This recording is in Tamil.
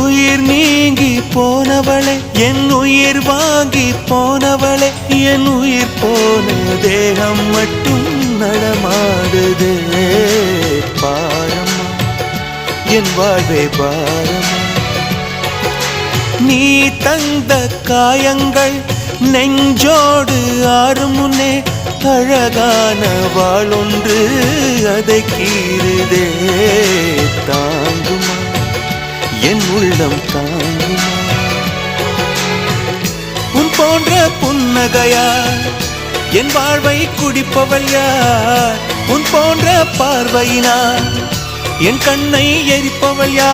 உயிர் நீங்கி போனவளே, என் உயிர் வாங்கி போனவளே, என் உயிர் போன தேகம் மட்டும் நடமாடுதே. பாரம்மா என் வாழ்வே பாரம்மா, நீ தந்த காயங்கள் நெஞ்சோடு ஆறும் முன்னே அழகான வாளொன்று அதை கீறுதே. தாங்குமா என் உள்ளம் தாங்குமா, உன் போன்ற புன்னகையார் என் வாழ்வை குடிப்பவள் யார், உன் போன்ற பார்வையினார் என் கண்ணை எரிப்பவள் யார்.